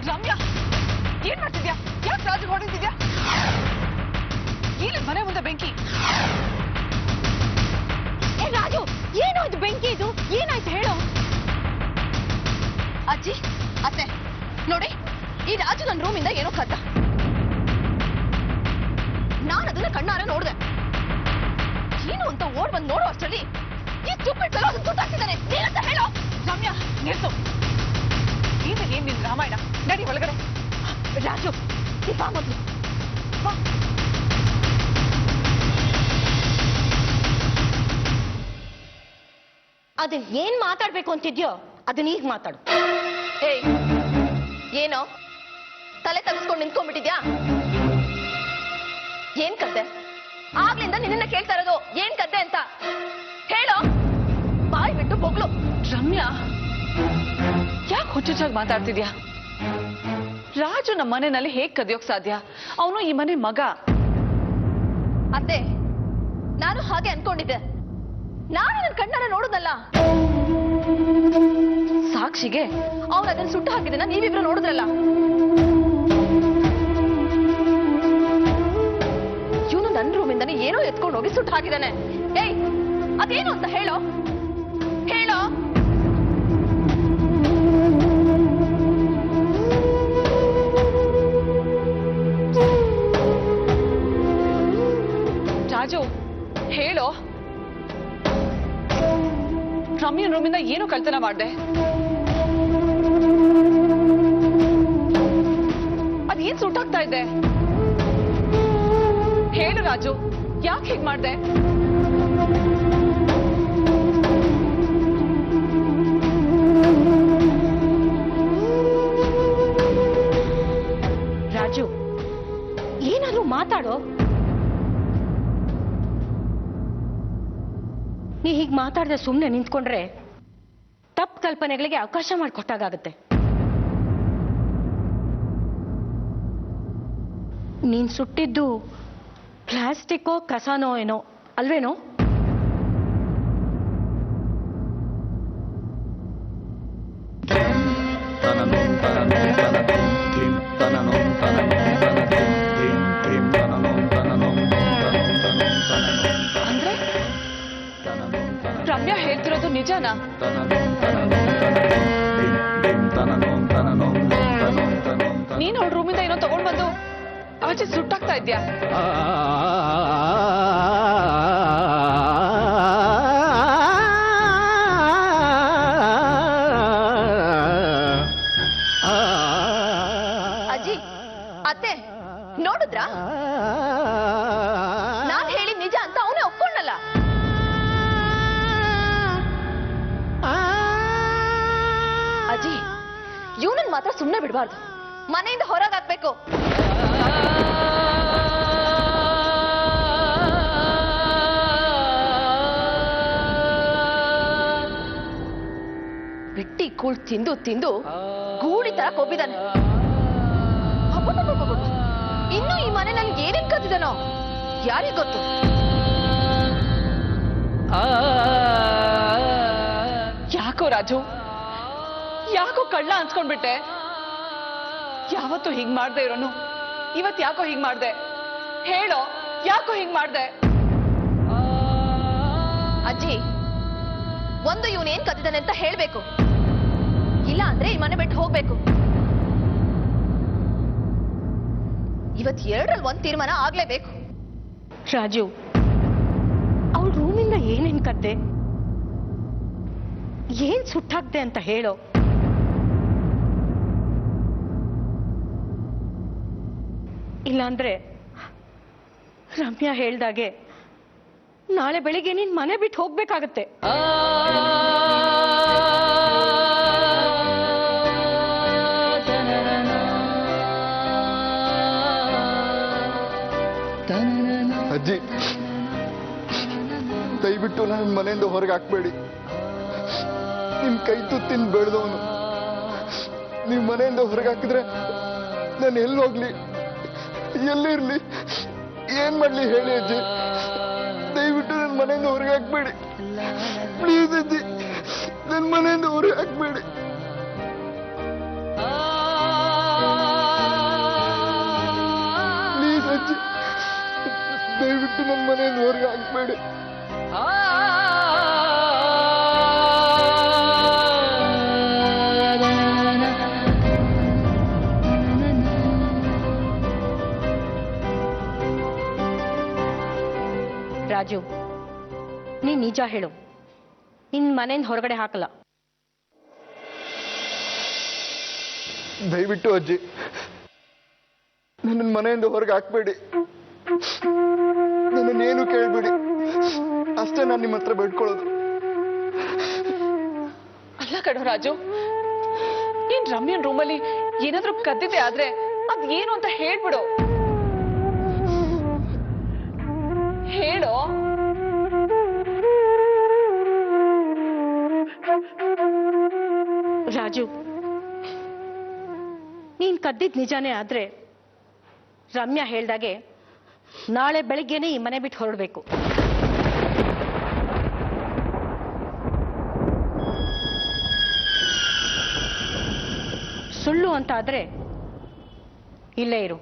ರಮ್ಯಾ ಏನ್ ಮಾಡ್ತಿದ್ಯಾ? ಯಾಕೆ ರಾಜು ಹೊಡಿತಿದ್ಯಾ? ಏನ ಮನೆ ಮುಂದೆ ಬೆಂಕಿ? ಏ ರಾಜು, ಏನೋ ಇದು ಬೆಂಕಿ? ಇದು ಏನಾಯ್ತು ಹೇಳು. ಅಜ್ಜಿ ಅತ್ತೆ ನೋಡಿ, ಈ ರಾಜು ನನ್ನ ರೂಮಿಂದ ಏನೋ ಕದ್ದ. ನಾನು ಅದನ್ನ ಕಣ್ಣಾರ ನೋಡ್ದೆ. ಏನು ಅಂತ ಓಡ್ ಬಂದು ನೋಡೋ ಅಷ್ಟರಲ್ಲಿ ಈ ಸ್ಟೂಪಿಡ್ ಫೆಲೋ ಅದನ್ನ ಸುಟ್ಟಾಕ್ತಿದ್ದಾನೆ. ಏನಂತ ಹೇಳೋ? ರಮ್ಯಾ ನಿಲ್ಸು. ಇದು ಏನ್ ನಿನ್ ರಾಮಾಯಣ? ನಡಿ ಒಳಗಡೆ. ರಾಜು ಬಾ ಮೊದ್ಲು ಬಾ. ಅದನ್ನ ಏನ್ ಮಾತಾಡ್ಬೇಕು ಅಂತಿದ್ಯೋ ಅದನ್ನ ಈಗ ಮಾತಾಡು. ಏಯ್ ಏನೋ ತಲೆ ತಗ್ಸ್ಕೊಂಡು ನಿಂತ್ಕೊಂಡ್ಬಿಟ್ಟಿದ್ಯಾ? ಏನ್ ಕದ್ದೆ? ಆಗ್ಲಿಂದ ನಿನ್ನ ಕೇಳ್ತಾ ಇರೋದು ಏನ್ ಕದ್ದೆ ಅಂತ ಹೇಳೋ. ಬಾಯ್ ಬಿಟ್ಟು ಬೊಗ್ಳು. ರಮ್ಯಾ ಯಾಕೆ ಹುಚ್ಚುಚ್ಚಾಗಿ ಮಾತಾಡ್ತಿದ್ಯಾ? ರಾಜು ನಮ್ಮ ಮನೆಯಲ್ಲಿ ಹೇಗ್ ಕದಿಯೋಕ್ ಸಾಧ್ಯ? ಅವನು ಈ ಮನೆ ಮಗ. ಅತ್ತೆ ನಾನು ಹಾಗೆ ಅನ್ಕೊಂಡಿದ್ದೆ. ನಾನು ನನ್ನ ಕಣ್ಣಾರ ನೋಡುದಲ್ಲ. ಸಾಕ್ಷಿಗೆ ಅವ್ರು ಅದನ್ನ ಸುಟ್ಟು ಹಾಕಿದನ್ನ ನೀವಿಬ್ರು ನೋಡಿದ್ರಲ್ಲ. ಇವನು ನನ್ನ ರೂಮಿಂದಾನೆ ಏನೋ ಎತ್ಕೊಂಡು ಹೋಗಿ ಸುಟ್ಟು ಹಾಕಿದಾನೆ. ಏಯ್ ಅದೇನು ಅಂತ ಹೇಳೋ ಹೇಳೋ. ರಾಜು ಹೇಳೋ. ರಮ್ಯನ್ ರೂಮಿಂದ ಏನು ಕಳ್ತನ ಮಾಡ್ದೆ? ಅದೇನ್ ಸುಟ್ಟಾಗ್ತಾ ಇದೆ? ಹೇಳು ರಾಜು, ಯಾಕೆ ಹೀಗ್ ಮಾಡ್ದೆ? ರಾಜು ಏನಾದ್ರೂ ಮಾತಾಡೋ. ನೀ ಹೀಗ್ ಮಾತಾಡದೆ ಸುಮ್ನೆ ನಿಂತ್ಕೊಂಡ್ರೆ ತಪ್ಪು ಕಲ್ಪನೆಗಳಿಗೆ ಅವಕಾಶ ಮಾಡಿಕೊಟ್ಟಾಗತ್ತೆ. ನೀನ್ ಸುಟ್ಟಿದ್ದು ಪ್ಲಾಸ್ಟಿಕ್ಕೋ ಕಸಾನೋ ಏನೋ ಅಲ್ವೇನೋ? ಅಂದ್ರೆ ರಮ್ಯಾ ಹೇಳ್ತಿರೋದು ನಿಜನಾ? ನೀನ್ ಅವಳ ರೂಮಿಂದ ಏನೋ ತಗೊಂಡ್ ಬಂದು ಆಚೆ ಸುಟ್ಟಾಗ್ತಾ ಇದ್ಯಾ? ಅಜ್ಜಿ ಅತ್ತೆ ನೋಡಿದ್ರಾ? ನಾನ್ ಹೇಳಿ ನಿಜ ಅಂತ ಅವನೇ ಒಪ್ಕೊಂಡಲ್ಲ. ಅಜ್ಜಿ ಇವನನ್ ಮಾತ್ರ ಸುಮ್ನೆ ಬಿಡಬಾರ್ದು. ಮನೆಯಿಂದ ಹೊರಗೆ ಹಾಕ್ಬೇಕು. ಬಿಟ್ಟಿ ಕೂಳ್ ತಿಂದು ತಿಂದು ಗೂಡಿ ತರ ಕೊಬ್ಬಿದಾನೆ. ಇನ್ನು ಈ ಮನೆ ನನ್ಗೆ ಏನೇನ್ ಕತ್ತಿದಾನೋ ಯಾರಿಗ್ ಗೊತ್ತು? ಯಾಕೋ ರಾಜು, ಯಾಕೋ ಕಳ್ಳ ಅನ್ಸ್ಕೊಂಡ್ಬಿಟ್ಟೆ? ಯಾವತ್ತೂ ಹಿಂಗ್ ಮಾಡ್ದೆ ಇರೋನು ಇವತ್ ಯಾಕೋ ಹಿಂಗ್ ಮಾಡ್ದೆ? ಹೇಳೋ, ಯಾಕೋ ಹಿಂಗ್ ಮಾಡ್ದೆ? ಅಜ್ಜಿ ಒಂದು ಇವನೇನ್ ಕತ್ತಿದ್ದಾನೆ ಅಂತ ಹೇಳ್ಬೇಕು, ಇಲ್ಲ ಅಂದ್ರೆ ಈ ಮನೆ ಬಿಟ್ಟು ಹೋಗ್ಬೇಕು. ಇವತ್ ಎರಡರಲ್ಲಿ ಒಂದ್ ತೀರ್ಮಾನ ಆಗ್ಲೇಬೇಕು. ರಾಜು ಅವಳ ರೂಮಿಂದ ಏನೇನ್ ಕದ್ದೆ, ಏನ್ ಸುಟ್ಟಾಕ್ದೆ ಅಂತ ಹೇಳೋ. ಇಲ್ಲಾಂದ್ರೆ ರಮ್ಯಾ ಹೇಳ್ದಾಗೆ ನಾಳೆ ಬೆಳಿಗ್ಗೆ ನೀನ್ ಮನೆ ಬಿಟ್ಟು ಹೋಗ್ಬೇಕಾಗತ್ತೆ. ಅಜ್ಜಿ ದಯವಿಟ್ಟು ನನ್ನ ಮನೆಯಿಂದ ಹೊರಗೆ ಹಾಕ್ಬೇಡಿ. ನಿಮ್ ಕೈ ತುತ್ತಿನ ಬೆಳೆದವನು. ನೀವು ಮನೆಯಿಂದ ಹೊರಗೆ ಹಾಕಿದ್ರೆ ನಾನು ಎಲ್ಲಿ ಹೋಗ್ಲಿ, ಎಲ್ಲಿರ್ಲಿ, ಏನ್ ಮಾಡ್ಲಿ ಹೇಳಿ ಅಜ್ಜಿ. ದಯವಿಟ್ಟು ನನ್ನ ಮನೆಯಿಂದ ಹೊರಗೆ ಹಾಕ್ಬೇಡಿ ಪ್ಲೀಸ್ ಅಜ್ಜಿ. ನನ್ನ ಮನೆಯಿಂದ ಹೊರಗೆ ಹಾಕ್ಬೇಡಿ. ರಾಜು, ನೀನ್ ನಿಜ ಹೇಳು, ನಿನ್ ಮನೆಯಿಂದ ಹೊರಗಡೆ ಹಾಕಲ್ಲ. ದಯವಿಟ್ಟು ಅಜ್ಜಿ, ನನ್ನ ಮನೆಯಿಂದ ಹೊರಗೆ ಹಾಕ್ಬೇಡಿ. ನನ್ನನ್ನೇನು ಕೇಳ್ಬೇಡಿ, ಅಷ್ಟೇ ನಾನು ನಿಮ್ಮ ಹತ್ರ ಬೇಡ್ಕೊಳ್ಳೋದು. ಅಲ್ಲ ಕಣೋ ರಾಜು, ನೀನ್ ರಮ್ಯನ್ ರೂಮಲ್ಲಿ ಏನಾದ್ರೂ ಕದ್ದಿದೆ ಆದ್ರೆ ಅದ್ ಏನು ಅಂತ ಹೇಳ್ಬಿಡು. ಹೇಳೋ. ರಾಜು, ನೀನ್ ಕದ್ದಿದ್ ನಿಜಾನೇ ಆದ್ರೆ ರಮ್ಯಾ ಹೇಳ್ದಾಗೆ ನಾಳೆ ಬೆಳಿಗ್ಗೆನೆ ಈ ಮನೆ ಬಿಟ್ಟು ಹೊರಡ್ಬೇಕು. ಸುಳ್ಳು ಅಂತ ಆದ್ರೆ ಇಲ್ಲೇ ಇರು.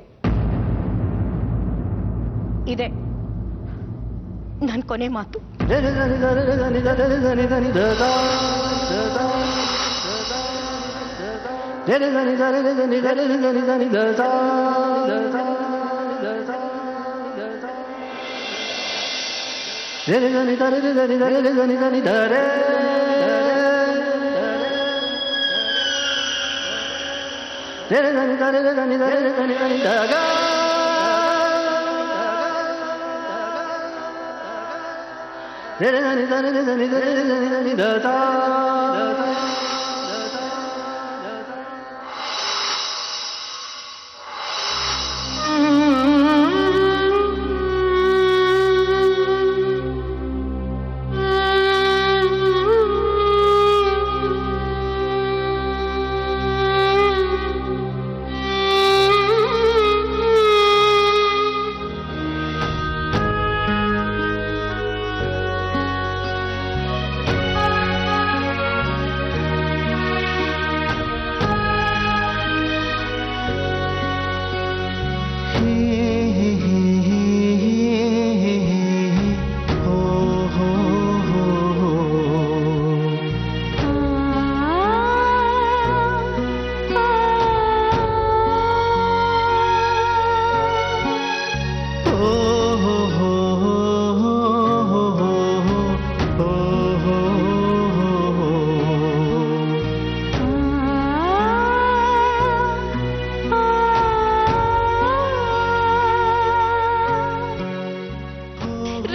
ಇದೆ ನನ್ನ ಕೊನೆ ಮಾತು.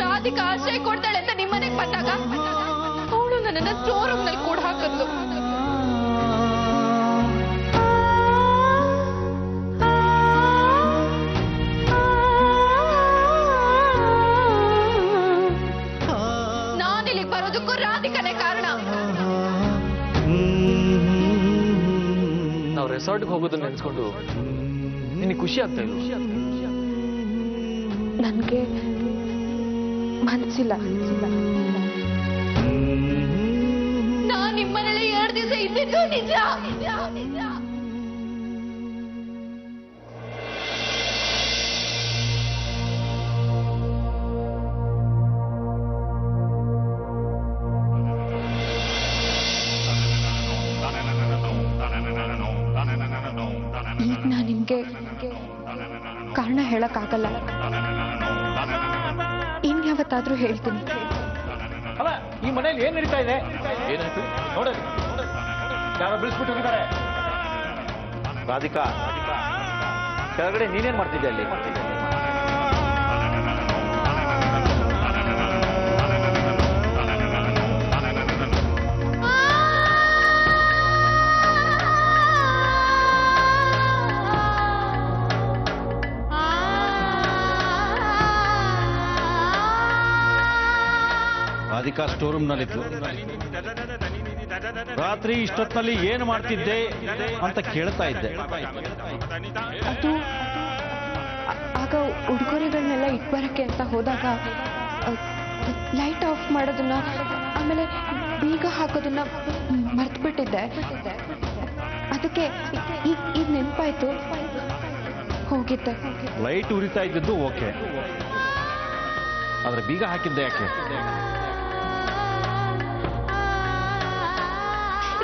ರಾಧಿಕಾ ಆಶ್ರಯ ಕೊಡ್ತಾಳೆ ಅಂತ ನಿಮ್ಮನೆಗೆ ಬಂದಾಗ ಅವಳು ನನ್ನನ್ನ ಸ್ಟೋರ್ ರೂಮ್ ನಲ್ಲಿ ಕೂಡ ಹಾಕಿದ್ಲು. ನಾನಿಲ್ಲಿಗೆ ಬರೋದಕ್ಕೂ ರಾಧಿಕಾನೇ ಕಾರಣ. ನಾವು ರೆಸಾರ್ಟ್ಗೆ ಹೋಗೋದನ್ನ ನೆನೆಸ್ಕೊಂಡು ನಿನಗೆ ಖುಷಿ ಆಗ್ತಾ ಇಲ್ಲ? ನನ್ಗೆ ಮನ್ಸಿಲ್ಲ. ನಾನ್ ನಿಮ್ಮನೇಲಿ 2 ದಿವಸ ಇದ್ದಿದ್ದು ನಿಜ. ಈಗ ನಾನ್ ನಿಮ್ಗೆ ಕಾರಣ ಹೇಳಕ್ಕಾಗಲ್ಲ, ಇನ್ಯಾವತ್ತಾದ್ರೂ ಹೇಳ್ತೀನಿ. ಅಲ್ಲ, ಈ ಮನೇಲಿ ಏನ್ ನಡೀತಾ ಇದೆ? ಏನಾಯ್ತು ನೋಡಿ, ಯಾರೋ ಬಿಡಿಸ್ಬಿಟ್ಟು ಹೋಗಿದ್ದಾರೆ. ರಾಧಿಕಾ, ಕೆಳಗಡೆ ನೀನೇನ್ ಮಾಡ್ತಿದ್ದೆ ಅಲ್ಲಿ? ರಾಧಿಕಾ ಸ್ಟೋರ್ ರೂಮ್ ನಲ್ಲಿದ್ದು ರಾತ್ರಿ ಇಷ್ಟೊತ್ತಿನಲ್ಲಿ ಏನು ಮಾಡ್ತಿದ್ದೆ ಅಂತ ಕೇಳ್ತಾ ಇದ್ದೆ. ಅದು ಆಗ ಉಡುಗೊರೆಗಳನ್ನೆಲ್ಲ ಇಟ್ಬರಕ್ಕೆ ಅಂತ ಹೋದಾಗ ಲೈಟ್ ಆಫ್ ಮಾಡೋದನ್ನ ಆಮೇಲೆ ಬೀಗ ಹಾಕೋದನ್ನ ಮರ್ತ್ಬಿಟ್ಟಿದ್ದೆ. ಅದಕ್ಕೆ ಈಗ ನೆನಪಾಯ್ತು, ಹೋಗಿದ್ದೆ. ಲೈಟ್ ಉರಿತಾ ಇದ್ದದ್ದು ಓಕೆ, ಆದ್ರೆ ಬೀಗ ಹಾಕಿದ್ದೆ ಯಾಕೆ?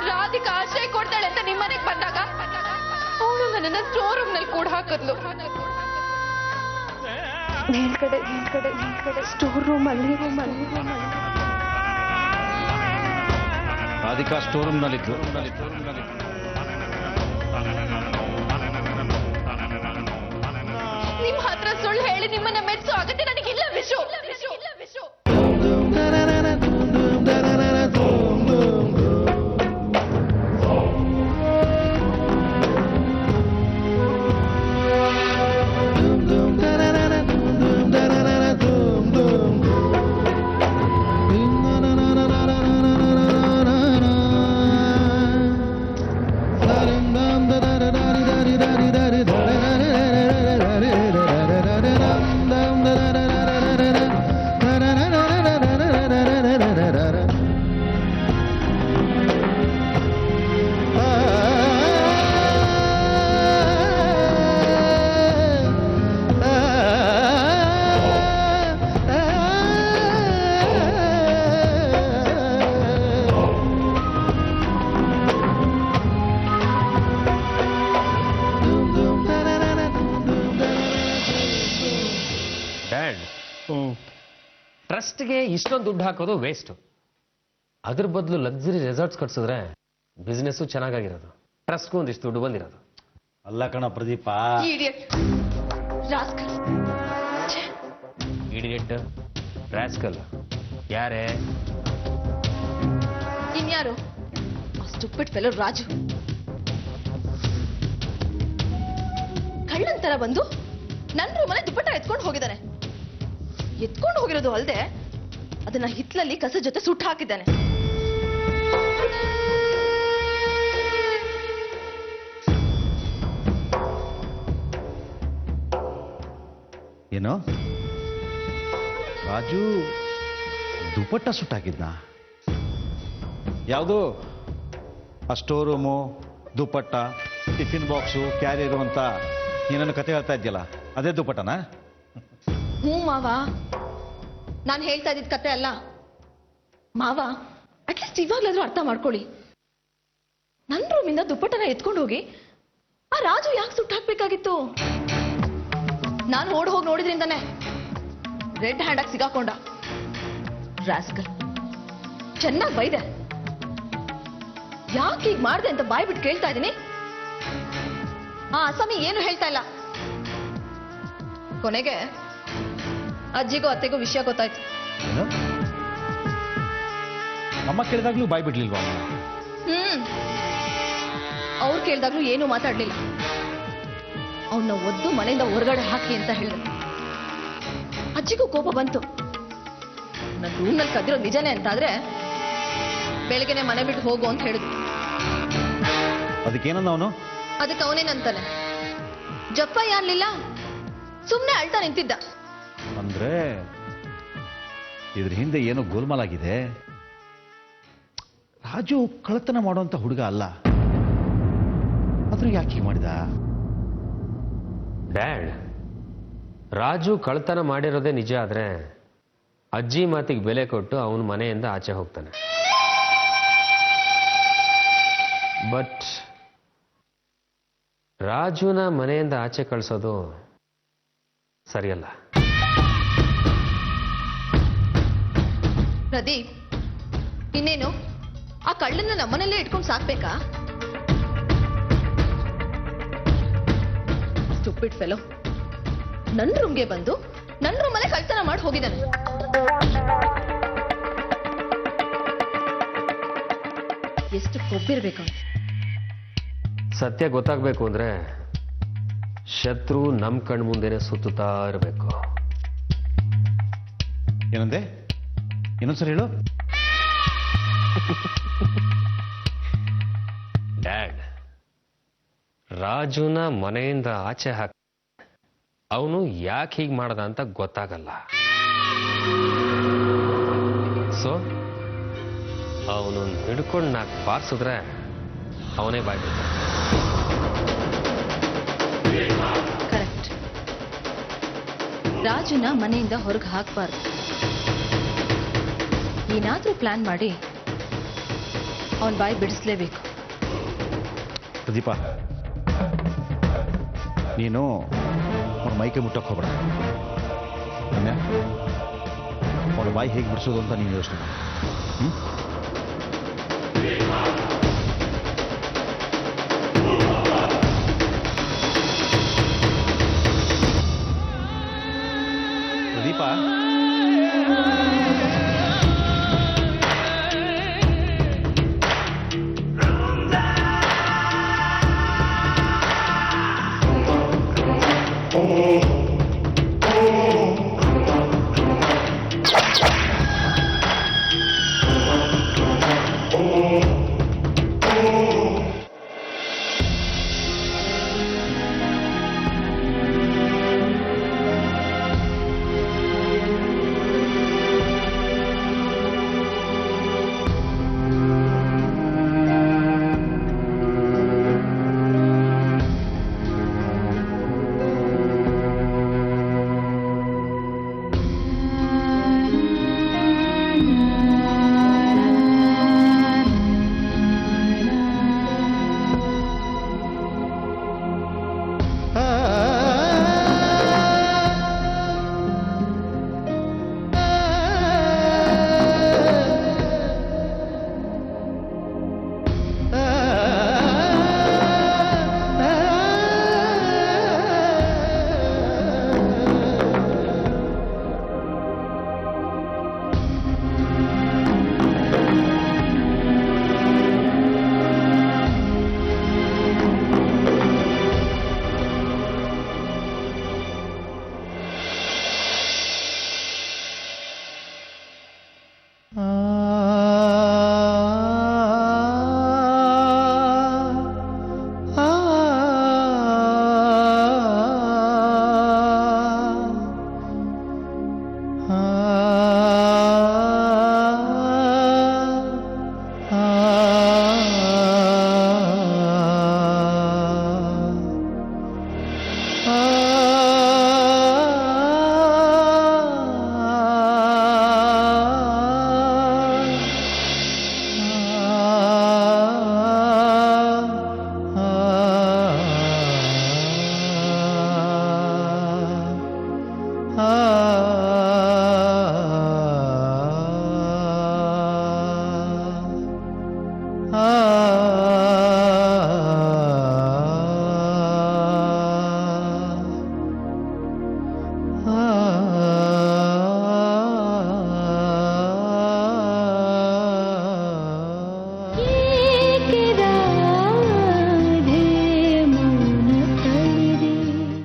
ರಾಧಿಕಾ ಆಶ್ರಯ ಕೊಡ್ತಾಳೆ ಅಂತ ನಿಮ್ಮನೆಗೆ ಬಂದಾಗ ಅವಳು ನನ್ನನ್ನ ಸ್ಟೋರ್ ರೂಮ್ ನಲ್ಲಿ ಕೂಡ ಹಾಕಿದ್ಲು. ಮೇಲ್ಗಡೆ ಸ್ಟೋರ್ ರೂಮಲ್ಲಿ ರಾಧಿಕಾ ಸ್ಟೋರ್ ರೂಮ್ನಲ್ಲಿದ್ದು ನಿಮ್ ಹತ್ರ ಸುಳ್ಳು ಹೇಳಿ ನಿಮ್ಮನ್ನ ಮೆಚ್ಚೋ ಅಗತ್ಯ ನನಗಿಲ್ಲ ವಿಶು. ಡ್ಯಾಡ್, ಟ್ರಸ್ಟ್ಗೆ ಇಷ್ಟೊಂದು ದುಡ್ಡು ಹಾಕೋದು ವೇಸ್ಟ್. ಅದ್ರ ಬದಲು ಲಕ್ಸುರಿ ರೆಸಾರ್ಟ್ಸ್ ಕಟ್ಸಿದ್ರೆ ಬಿಸ್ನೆಸ್ಸು ಚೆನ್ನಾಗಿರೋದು, ಟ್ರಸ್ಟ್ಗೂ ಒಂದಿಷ್ಟು ದುಡ್ಡು ಬಂದಿರೋದು. ಅಲ್ಲ ಕಣ ಪ್ರದೀಪ, ಇಡಿಯಟ್ ರಾಸ್ಕಲ್ ಯಾರೇ? ಇನ್ಯಾರು? Stupid fellow Raju. ಕಳ್ಳಂತರ ಬಂದು ನನ್ನ ರೂಮಲ್ಲಿ ದುಪ್ಪಟ್ಟ ಎತ್ಕೊಂಡು ಹೋಗಿದ್ದಾನೆ. ಎತ್ಕೊಂಡು ಹೋಗಿರೋದು ಅಲ್ಲದೆ ಅದನ್ನ ಹಿತ್ಲಲ್ಲಿ ಕಸ ಜೊತೆ ಸುಟ್ಟು ಹಾಕಿದ್ದಾನೆ. ಏನು ರಾಜು ದುಪಟ್ಟ ಸುಟ್ಟಾಕಿದ್ನ? ಯಾವುದು ಆ store room, dupatta, tiffin box, carrier ಅಂತ ಏನನ್ನು ಕತೆ ಹೇಳ್ತಾ ಇದ್ಯಲ್ಲ, ಅದೇ ದುಪಟ್ಟನಾ? ಹ್ಞೂ ಮಾವ, ನಾನು ಹೇಳ್ತಾ ಇದ್ದಿದ್ ಕತೆ ಅಲ್ಲ. ಮಾವ, ಅಟ್ಲೀಸ್ಟ್ ಇವಾಗ್ಲಾದ್ರೂ ಅರ್ಥ ಮಾಡ್ಕೊಳ್ಳಿ. ನನ್ನ ರೂಮಿಂದ ದುಪ್ಪಟ್ಟನ ಎತ್ಕೊಂಡು ಹೋಗಿ ಆ ರಾಜು ಯಾಕೆ ಸುಟ್ಟು ಹಾಕ್ಬೇಕಾಗಿತ್ತು? ನಾನು ಓಡ್ ಹೋಗಿ ನೋಡಿದ್ರಿಂದಾನೆ ರೆಡ್ ಹ್ಯಾಂಡ್ ಆಗಿ ಸಿಗಾಕೊಂಡ. ರಾಸ್ಕಲ್ ಚೆನ್ನಾಗಿ ಬೈದೆ. ಯಾಕೆ ಈಗ ಮಾಡ್ದೆ ಅಂತ ಬಾಯ್ ಬಿಟ್ಟು ಕೇಳ್ತಾ ಇದ್ದೀನಿ. ಆ ಅಸಮಿ ಏನು ಹೇಳ್ತಾ ಇಲ್ಲ. ಕೊನೆಗೆ ಅಜ್ಜಿಗೂ ಅತ್ತೆಗೂ ವಿಷಯ ಗೊತ್ತಾಯ್ತು. ಏನು? ಅಮ್ಮ ಕೇಳಿದಾಗ್ಲೂ ಬಾಯ್ ಬಿಡ್ಲಿಲ್ವಾ? ಅವ್ರು ಕೇಳಿದಾಗ್ಲೂ ಏನು ಮಾತಾಡ್ಲಿಲ್ಲ. ಅವನ್ನ ಒದ್ದು ಮನೆಯಿಂದ ಹೊರಗಡೆ ಹಾಕಿ ಅಂತ ಹೇಳಿದ್ರು. ಅಜ್ಜಿಗೂ ಕೋಪ ಬಂತು. ನನ್ನ ರೂಮ್ನಲ್ಲಿ ಕದ್ದಿರೋ ನಿಜನೇ ಅಂತಾದ್ರೆ ಬೆಳಗ್ಗೆನೆ ಮನೆ ಬಿಟ್ಟು ಹೋಗು ಅಂತ ಹೇಳಿದ್ರು. ಅದಕ್ಕೇನಂದ ಅವನು? ಅದಕ್ಕೆ ಅವನೇನಂತಾನೆ, ಜಪ್ಪ ಯಾರ್ಲಿಲ್ಲ, ಸುಮ್ಮನೆ ಅಳ್ತಾ ನಿಂತಿದ್ದ. ಅಂದ್ರೆ ಇದ್ರ ಹಿಂದೆ ಏನೋ ಗೋಲ್ಮಾಲಾಗಿದೆ. ರಾಜು ಕಳ್ಳತನ ಮಾಡುವಂತ ಹುಡುಗ ಅಲ್ಲ. ಆದ್ರೂ ಯಾಕೆ ಹೀಗೆ ಮಾಡಿದ? ಡ್ಯಾಡ್, ರಾಜು ಕಳ್ತನ ಮಾಡಿರೋದೇ ನಿಜ ಆದ್ರೆ ಅಜ್ಜಿ ಮಾತಿಗೆ ಬೆಲೆ ಕೊಟ್ಟು ಅವನ ಮನೆಯಿಂದ ಆಚೆ ಹೋಗ್ತಾನೆ. ಬಟ್ ರಾಜುನ ಮನೆಯಿಂದ ಆಚೆ ಕಳಿಸೋದು ಸರಿಯಲ್ಲ. ಪ್ರದೀಪ್, ಇನ್ನೇನು ಆ ಕಳ್ಳನ್ನ ನಮ್ಮನಲ್ಲೇ ಇಟ್ಕೊಂಡು ಸಾಕ್ಬೇಕಾ? ಸ್ಟುಪಿಡ್ ಫೆಲೋ, ನನ್ನ ರೂಮ್ಗೆ ಬಂದು ನನ್ನ ರೂಮಲ್ಲೇ ಕಳ್ತನ ಮಾಡಿ ಹೋಗಿದ್ದಾನೆ. ಎಷ್ಟು ಕೊಬ್ಬಿರ್ಬೇಕು. ಸತ್ಯ ಗೊತ್ತಾಗ್ಬೇಕು ಅಂದ್ರೆ ಶತ್ರು ನಮ್ ಕಣ್ ಮುಂದೆನೆ ಸುತ್ತುತ್ತಾ ಇರಬೇಕು. ಏನಂದೆ? ಇನ್ನೊಂದ್ಸರಿ ಹೇಳು. ಡ್ಯಾಡ್, ರಾಜುನ ಮನೆಯಿಂದ ಆಚೆ ಹಾಕಿ ಅವನು ಯಾಕೆ ಹೀಗೆ ಮಾಡದ ಅಂತ ಗೊತ್ತಾಗಲ್ಲ. ಸೊ ಅವನು ಹಿಡ್ಕೊಂಡು ನಾಲ್ಕು ಬಾರಿಸಿದ್ರೆ ಅವನೇ ಬಾಯ್ಬಿಡ್ತಾನೆ. ಕರೆಕ್ಟ್. ರಾಜುನ ಮನೆಯಿಂದ ಹೊರಗೆ ಹಾಕಬಾರ್ದು. ಏನಾದ್ರೂ ಪ್ಲಾನ್ ಮಾಡಿ ಅವನ್ ಬಾಯಿ ಬಿಡಿಸ್ಲೇಬೇಕು. ಪ್ರದೀಪ, ನೀನು ಅವ್ನ ಮೈಕೈ ಮುಟ್ಟಕ್ಕೆ ಹೋಗ್ಬೇಡ. ರಮ್ಯಾ ಅವಳ ಬಾಯಿ ಹೇಗೆ ಬಿಡಿಸೋದು ಅಂತ ನೀವು ಯೋಚನೆ ಮಾಡಿ. ಪ್ರದೀಪ Oh